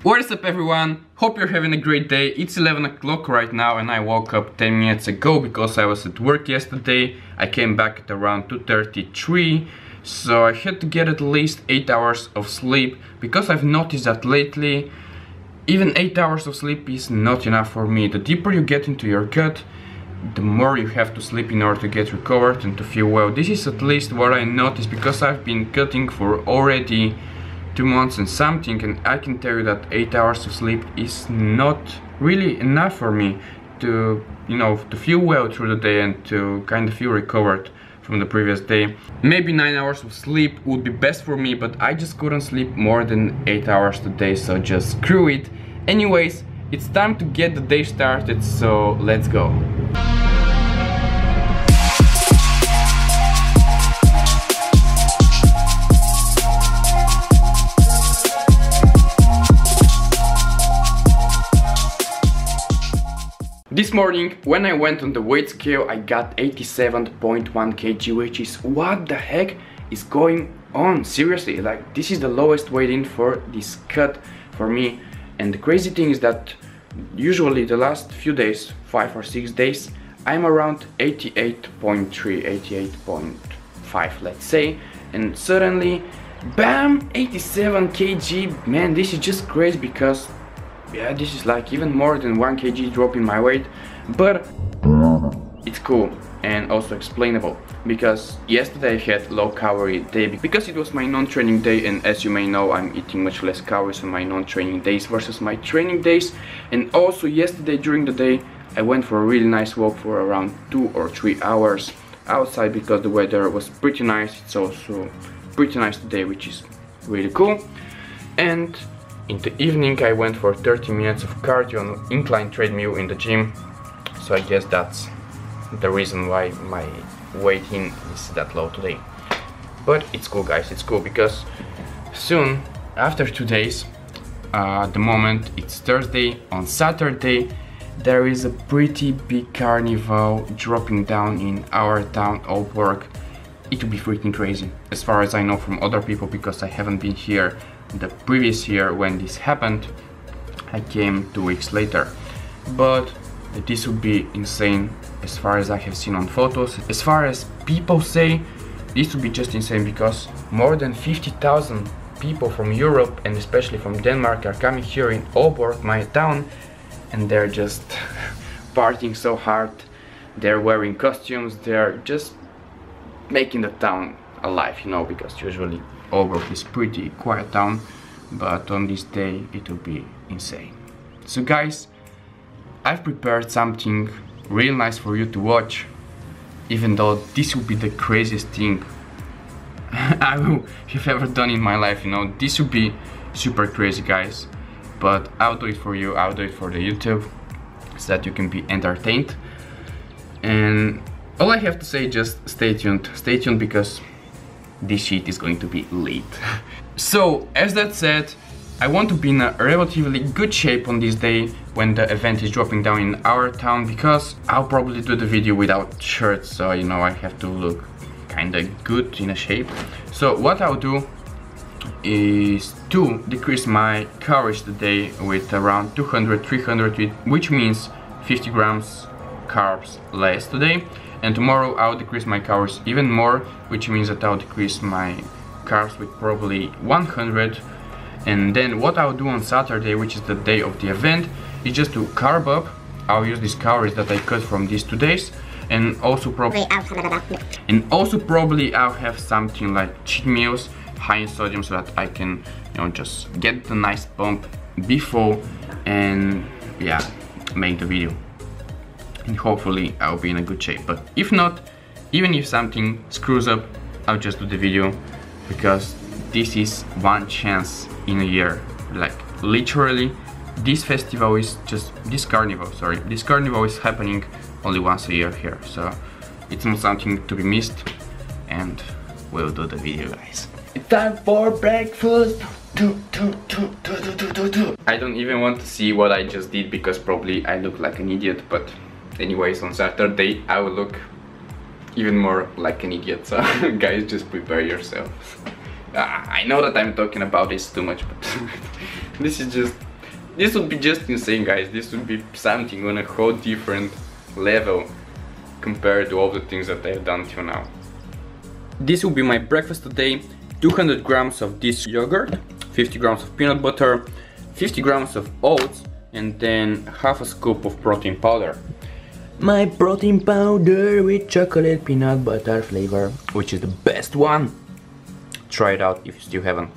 What is up everyone? Hope you're having a great day. It's 11 o'clock right now and I woke up 10 minutes ago because I was at work yesterday. I came back at around 2:33, so I had to get at least 8 hours of sleep because I've noticed that lately even 8 hours of sleep is not enough for me. The deeper you get into your gut, the more you have to sleep in order to get recovered and to feel well. This is at least what I noticed because I've been cutting for already 2 months and something, and I can tell you that 8 hours of sleep is not really enough for me to, to feel well through the day and to kind of feel recovered from the previous day. Maybe 9 hours of sleep would be best for me, but I just couldn't sleep more than 8 hours today, so just screw it. Anyways, it's time to get the day started, so let's go. This morning, when I went on the weight scale, I got 87.1 kg, which is what the heck is going on? Seriously, like this is the lowest weight in for this cut for me. And the crazy thing is that usually the last few days, 5 or 6 days, I'm around 88.3, 88.5, let's say. And suddenly, bam, 87 kg, man, this is just crazy because yeah, this is like even more than 1 kg drop in my weight, but it's cool and also explainable because yesterday I had low calorie day because it was my non-training day, and as you may know, I'm eating much less calories on my non-training days versus my training days. And also yesterday during the day I went for a really nice walk for around 2 or 3 hours outside because the weather was pretty nice. It's also pretty nice today, which is really cool. And in the evening I went for 30 minutes of cardio on incline treadmill in the gym, so I guess that's the reason why my weight in is that low today. But it's cool guys, it's cool because soon, after 2 days, the moment it's Thursday, on Saturday there is a pretty big carnival dropping down in our town, Aalborg. It will be freaking crazy, as far as I know from other people, because I haven't been here the previous year when this happened. I came 2 weeks later, but this would be insane as far as I have seen on photos. As far as people say, this would be just insane because more than 50,000 people from Europe and especially from Denmark are coming here in Aalborg, my town, and they're just partying so hard. They're wearing costumes, they're just making the town alive, because usually Aalborg is pretty quiet town, but on this day it will be insane. So guys, I've prepared something real nice for you to watch, even though this will be the craziest thing I will have ever done in my life. This will be super crazy guys, but I'll do it for you, I'll do it for the YouTube so that you can be entertained. And all I have to say, just stay tuned because this shit is going to be lit. So, as that said, I want to be in a relatively good shape on this day when the event is dropping down in our town, because I'll probably do the video without shirts, so I have to look kinda good in a shape. So what I'll do is to decrease my calories today with around 200-300, which means 50 grams carbs less today. And tomorrow I'll decrease my calories even more, which means that I'll decrease my carbs with probably 100. And then what I'll do on Saturday, which is the day of the event, is just to carb up. I'll use these calories that I cut from these 2 days, and also probably I'll have something like cheat meals high in sodium so that I can just get the nice pump before and yeah, make the video. And hopefully I'll be in a good shape. But if not, even if something screws up, I'll just do the video because this is one chance in a year. Like literally, this festival is just this carnival is happening only once a year here, so it's not something to be missed. And we'll do the video guys. It's time for breakfast. I don't even want to see what I just did because probably I look like an idiot, but anyways, on Saturday I will look even more like an idiot, so guys, just prepare yourselves. I know that I'm talking about this too much, but this is just This would be just insane, guys. This would be something on a whole different level compared to all the things that I've done till now. This will be my breakfast today. 200 grams of this yogurt, 50 grams of peanut butter, 50 grams of oats, and then half a scoop of protein powder. My protein powder with chocolate peanut butter flavor, which is the best one. Try it out if you still haven't.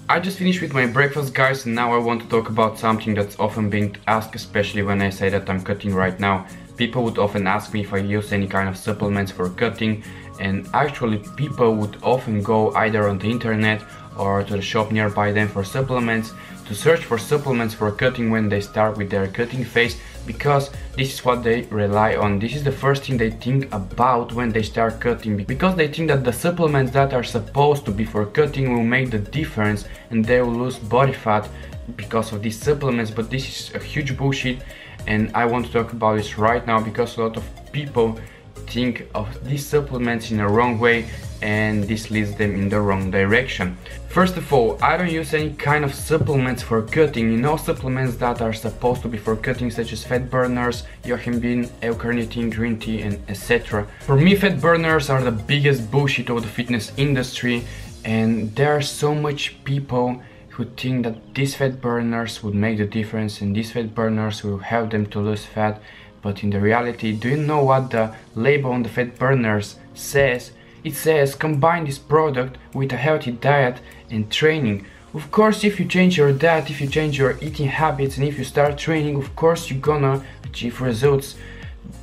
I just finished with my breakfast, guys, and now I want to talk about something that's often being asked, especially when I say that I'm cutting right now. People would often ask me if I use any kind of supplements for cutting, and actually people would often go either on the internet or to the shop nearby them for supplements, to search for supplements for cutting when they start with their cutting phase, because this is what they rely on. This is the first thing they think about when they start cutting, because they think that the supplements that are supposed to be for cutting will make the difference and they will lose body fat because of these supplements. But this is a huge bullshit, and I want to talk about this right now because a lot of people think of these supplements in a wrong way, and this leads them in the wrong direction. First of all, I don't use any kind of supplements for cutting. You know, supplements that are supposed to be for cutting, such as fat burners, yohimbine, L-carnitine, green tea, and etc. For me, fat burners are the biggest bullshit of the fitness industry, and there are so much people who think that these fat burners would make the difference and these fat burners will help them to lose fat. But in the reality, do you know what the label on the fat burners says? It says combine this product with a healthy diet and training. Of course, if you change your diet, if you change your eating habits, and if you start training, of course you're gonna achieve results.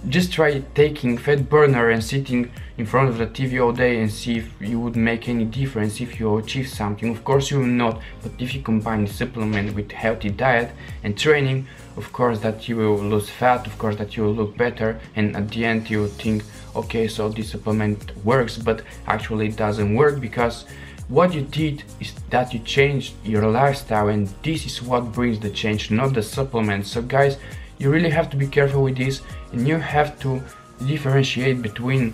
Just try taking fat burner and sitting in front of the TV all day and see if you would make any difference, if you achieve something. Of course you will not, but if you combine the supplement with healthy diet and training, of course that you will lose fat, of course that you will look better, and at the end you will think, okay, so this supplement works, but actually it doesn't work, because what you did is that you changed your lifestyle, and this is what brings the change, not the supplement. So guys, you really have to be careful with this, and you have to differentiate between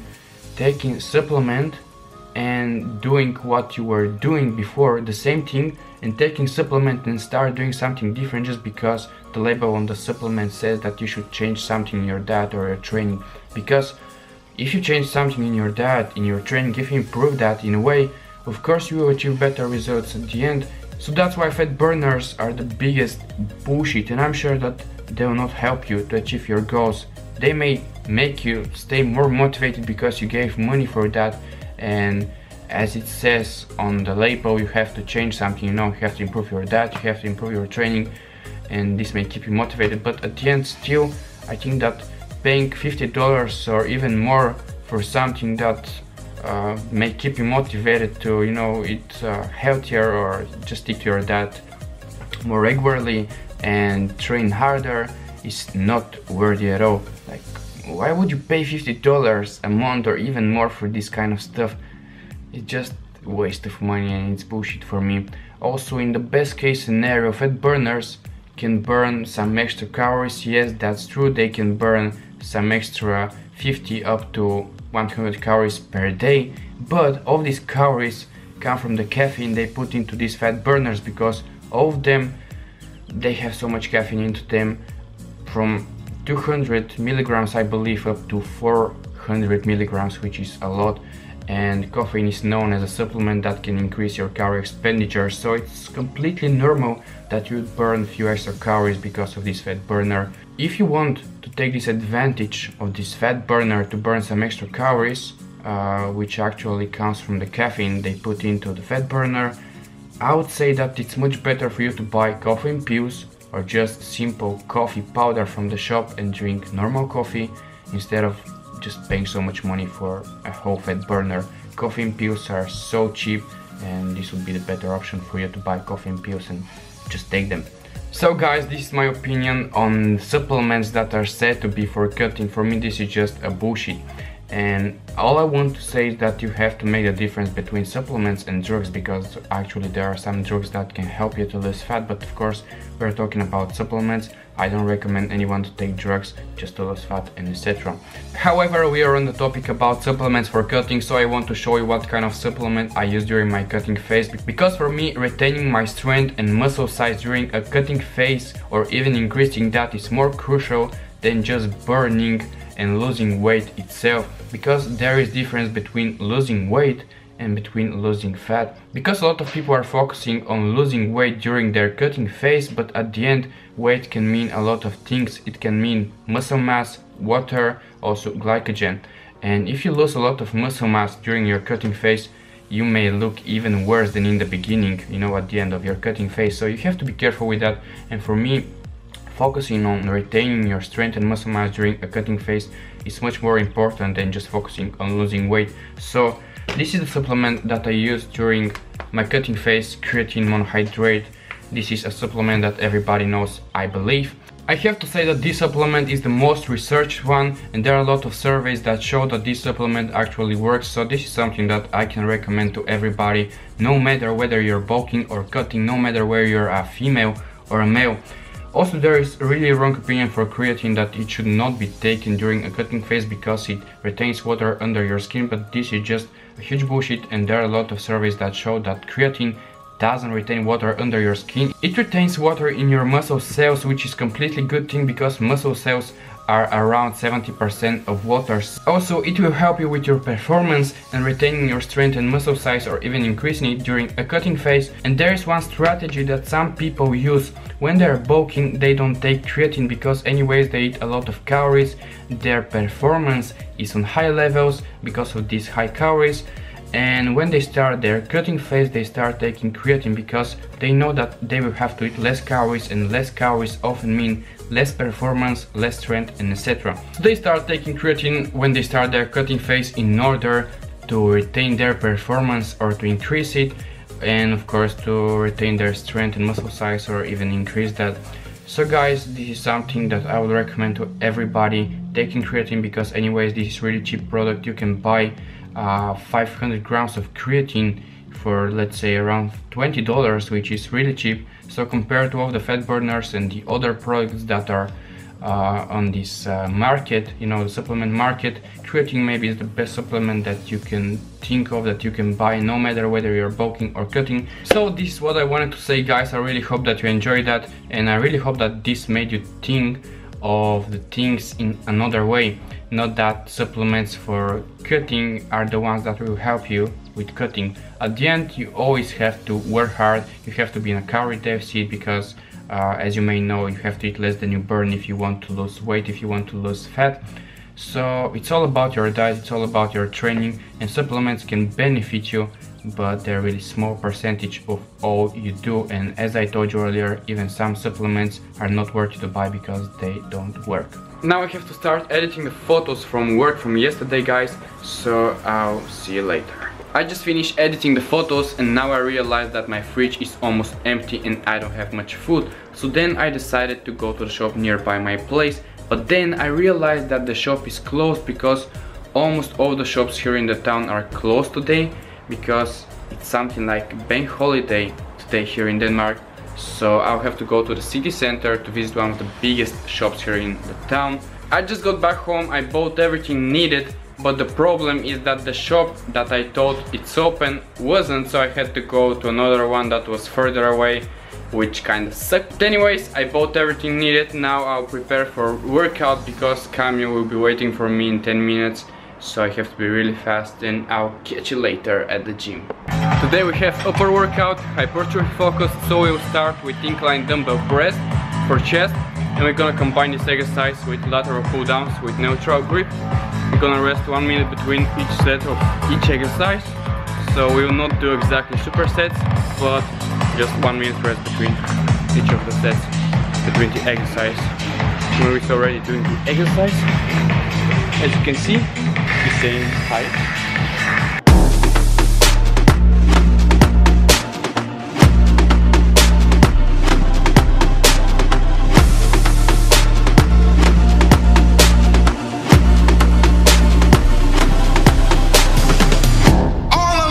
taking supplement and doing what you were doing before, the same thing, and taking supplement and start doing something different just because the label on the supplement says that you should change something in your diet or your training. Because if you change something in your diet, in your training, if you improve that in a way, of course you will achieve better results at the end. So that's why fat burners are the biggest bullshit, and I'm sure that they will not help you to achieve your goals. They may make you stay more motivated because you gave money for that, and as it says on the label, you have to change something, you know, you have to improve your diet, you have to improve your training, and this may keep you motivated. But at the end, still, I think that paying $50 or even more for something that may keep you motivated to, you know, eat healthier or just stick to your diet more regularly and train harder is not worthy at all. Like, why would you pay $50 a month or even more for this kind of stuff? It's just a waste of money, and it's bullshit for me. Also, in the best case scenario, fat burners can burn some extra calories. Yes, that's true, they can burn some extra 50 up to 100 calories per day, but all these calories come from the caffeine they put into these fat burners, because all of them, they have so much caffeine into them, from 200 milligrams I believe up to 400 milligrams, which is a lot. And caffeine is known as a supplement that can increase your calorie expenditure, so it's completely normal that you burn a few extra calories because of this fat burner. If you want to take this advantage of this fat burner to burn some extra calories, which actually comes from the caffeine they put into the fat burner, I would say that it's much better for you to buy caffeine pills or just simple coffee powder from the shop and drink normal coffee instead of just paying so much money for a whole fat burner. Caffeine pills are so cheap, and this would be the better option for you to buy caffeine pills and just take them. So guys, this is my opinion on supplements that are said to be for cutting. For me, this is just a bullshit. And all I want to say is that you have to make a difference between supplements and drugs, because actually there are some drugs that can help you to lose fat, but of course we're talking about supplements. I don't recommend anyone to take drugs just to lose fat and etc. However, we are on the topic about supplements for cutting, so I want to show you what kind of supplement I use during my cutting phase, because for me retaining my strength and muscle size during a cutting phase or even increasing that is more crucial than just burning and losing weight itself, because there is difference between losing weight and between losing fat. Because a lot of people are focusing on losing weight during their cutting phase, but at the end weight can mean a lot of things. It can mean muscle mass, water, also glycogen. And if you lose a lot of muscle mass during your cutting phase, you may look even worse than in the beginning, you know, at the end of your cutting phase. So you have to be careful with that. And for me, focusing on retaining your strength and muscle mass during a cutting phase is much more important than just focusing on losing weight. So this is the supplement that I use during my cutting phase, creatine monohydrate. This is a supplement that everybody knows, I believe. I have to say that this supplement is the most researched one, and there are a lot of surveys that show that this supplement actually works. So this is something that I can recommend to everybody, no matter whether you're bulking or cutting, no matter whether you're a female or a male. Also, there is a really wrong opinion for creatine that it should not be taken during a cutting phase because it retains water under your skin, but this is just a huge bullshit, and there are a lot of surveys that show that creatine doesn't retain water under your skin. It retains water in your muscle cells, which is completely good thing because muscle cells are around 70% of water. Also, it will help you with your performance and retaining your strength and muscle size or even increasing it during a cutting phase. And there is one strategy that some people use when they're bulking. They don't take creatine because anyways they eat a lot of calories. Their performance is on high levels because of these high calories. And when they start their cutting phase, they start taking creatine because they know that they will have to eat less calories, and less calories often mean less performance, less strength, and etc. So they start taking creatine when they start their cutting phase in order to retain their performance or to increase it, and of course to retain their strength and muscle size or even increase that. So guys, this is something that I would recommend to everybody, taking creatine, because anyways this is really cheap product. You can buy 500 grams of creatine for, let's say, around $20, which is really cheap. So compared to all the fat burners and the other products that are on this market, you know, the supplement market, creatine maybe is the best supplement that you can think of, that you can buy, no matter whether you're bulking or cutting. So this is what I wanted to say, guys. I really hope that you enjoyed that, and I really hope that this made you think of the things in another way. Not that supplements for cutting are the ones that will help you with cutting. At the end, you always have to work hard. You have to be in a calorie deficit because as you may know, you have to eat less than you burn if you want to lose weight, if you want to lose fat. So it's all about your diet, it's all about your training, and supplements can benefit you, but they're a really small percentage of all you do. And as I told you earlier, even some supplements are not worth it to buy because they don't work. Now I have to start editing the photos from work from yesterday, guys, so I'll see you later. I just finished editing the photos, and now I realize that my fridge is almost empty and I don't have much food. So then I decided to go to the shop nearby my place, but then I realized that the shop is closed because almost all the shops here in the town are closed today, because it's something like bank holiday today here in Denmark. So I'll have to go to the city center to visit one of the biggest shops here in the town. I just got back home, I bought everything needed, but the problem is that the shop that I thought it's open wasn't, so I had to go to another one that was further away, which kinda sucked. But anyways, I bought everything needed. Now I'll prepare for workout because Camille will be waiting for me in 10 minutes. So I have to be really fast, and I'll catch you later at the gym. Today we have upper workout, hypertrophy focused, so we'll start with incline dumbbell press for chest, and we're gonna combine this exercise with lateral pull downs with neutral grip. We're gonna rest 1 minute between each set of each exercise, so we will not do exactly supersets, but just 1 minute rest between each of the sets between the exercise. When we're already doing the exercise, as you can see, the same height. All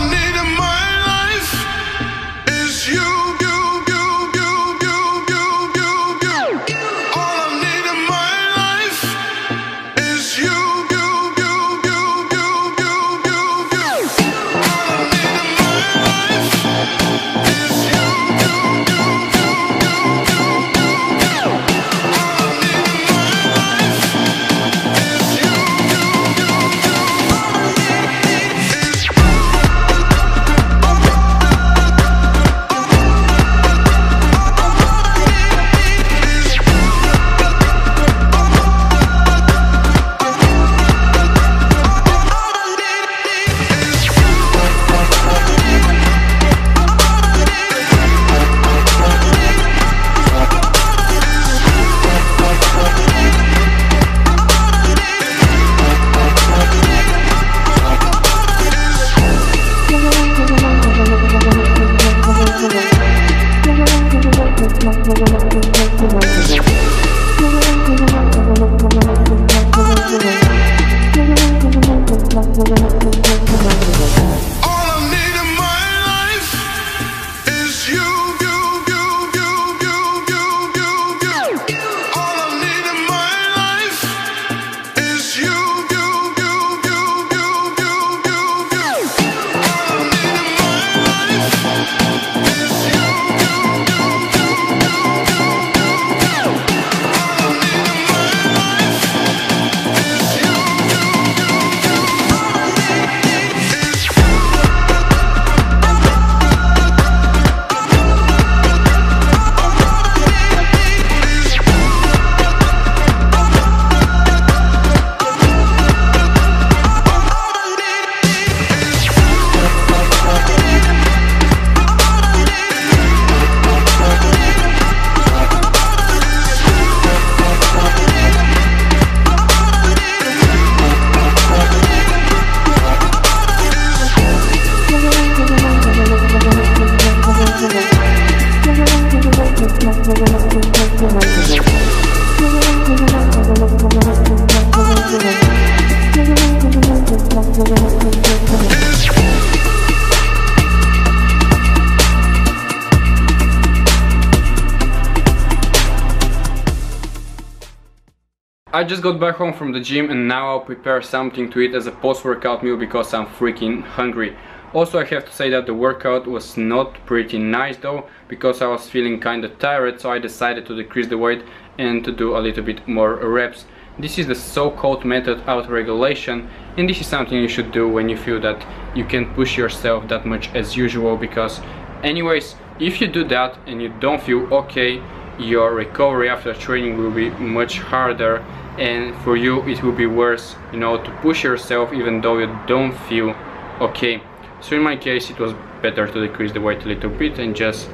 I just got back home from the gym and now I'll prepare something to eat as a post-workout meal because I'm freaking hungry. Also, I have to say that the workout was not pretty nice though, because I was feeling kinda tired, so I decided to decrease the weight and to do a little bit more reps. This is the so-called method auto-regulation, and this is something you should do when you feel that you can't push yourself that much as usual, because anyways, if you do that and you don't feel okay, your recovery after training will be much harder, and for you it will be worse, you know, to push yourself even though you don't feel okay. So in my case, it was better to decrease the weight a little bit and just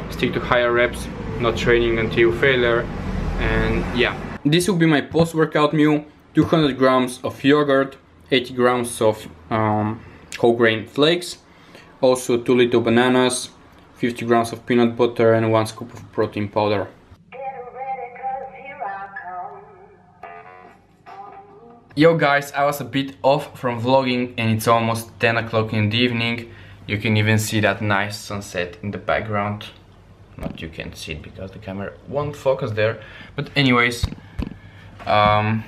stick to higher reps, not training until failure. And yeah, this will be my post-workout meal: 200 grams of yogurt, 80 grams of whole grain flakes, also 2 little bananas, 50 grams of peanut butter, and 1 scoop of protein powder. Yo guys, I was a bit off from vlogging and it's almost 10 o'clock in the evening. You can even see that nice sunset in the background. Not you can't see it because the camera won't focus there. But anyways, I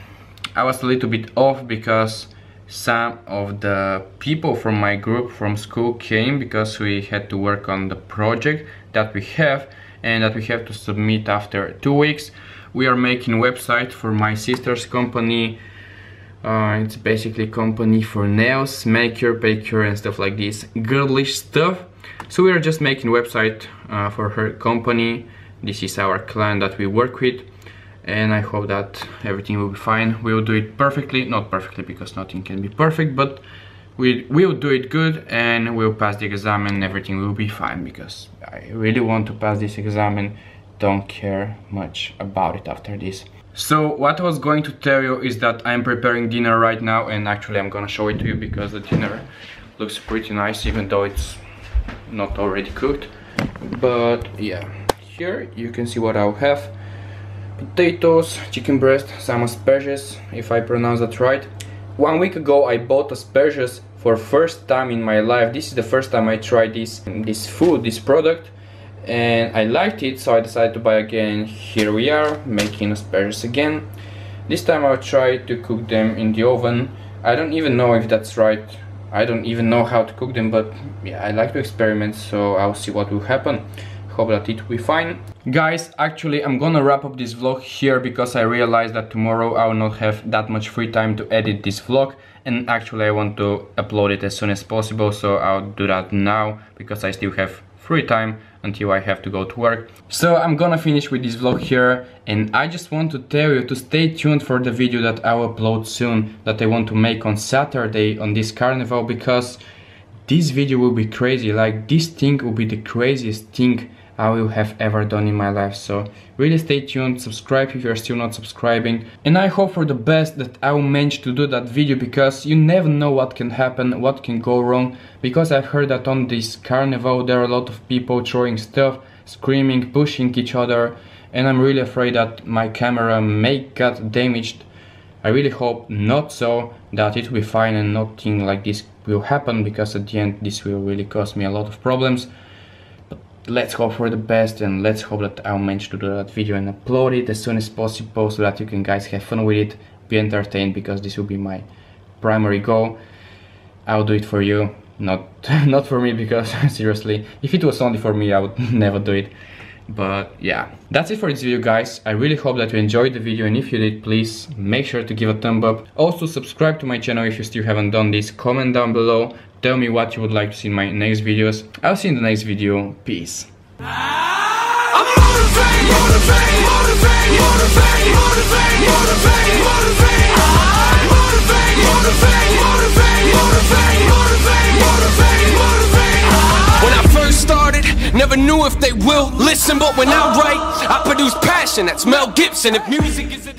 was a little bit off because some of the people from my group from school came because we had to work on the project that we have and that we have to submit after 2 weeks. We are making a website for my sister's company. It's basically a company for nails, manicure, pedicure and stuff like this girlish stuff. So we are just making a website for her company. This is our client that we work with, and I hope that everything will be fine. We will do it perfectly, not perfectly because nothing can be perfect, but we will do it good and we'll pass the exam and everything will be fine, because I really want to pass this exam and don't care much about it after this. So what I was going to tell you is that I'm preparing dinner right now, and actually I'm gonna show it to you because the dinner looks pretty nice even though it's not already cooked. But yeah, here you can see what I'll have: potatoes, chicken breast, some asperges, if I pronounce that right. 1 week ago I bought asperges for first time in my life. This is the first time I tried this food, this product, and I liked it, so I decided to buy again. Here we are making asperges again. This time I'll try to cook them in the oven. I don't even know if that's right. I don't even know how to cook them, but yeah, I like to experiment, so I'll see what will happen. Hope that it will be fine. Guys, actually I'm gonna wrap up this vlog here because I realized that tomorrow I will not have that much free time to edit this vlog, and actually I want to upload it as soon as possible, so I'll do that now because I still have free time until I have to go to work. So I'm gonna finish with this vlog here, and I just want to tell you to stay tuned for the video that I'll upload soon, that I want to make on Saturday on this carnival, because this video will be crazy. Like, this thing will be the craziest thing I will have ever done in my life. So really stay tuned, subscribe if you're still not subscribing, and I hope for the best that I will manage to do that video, because you never know what can happen, what can go wrong, because I've heard that on this carnival there are a lot of people throwing stuff, screaming, pushing each other, and I'm really afraid that my camera may get damaged. I really hope not, so that it will be fine and nothing like this will happen, because at the end this will really cause me a lot of problems. Let's hope for the best, and let's hope that I'll manage to do that video and upload it as soon as possible, so that you can guys have fun with it, be entertained, because this will be my primary goal. I'll do it for you, not for me, because seriously, if it was only for me I would never do it. But yeah, that's it for this video, guys. I really hope that you enjoyed the video, and if you did, please make sure to give a thumb up. Also subscribe to my channel if you still haven't done this. Comment down below, tell me what you would like to see in my next videos. I'll see you in the next video. Peace. When I first started, never knew if they will listen, but when I write, I produce passion. That's Mel Gibson. If music is a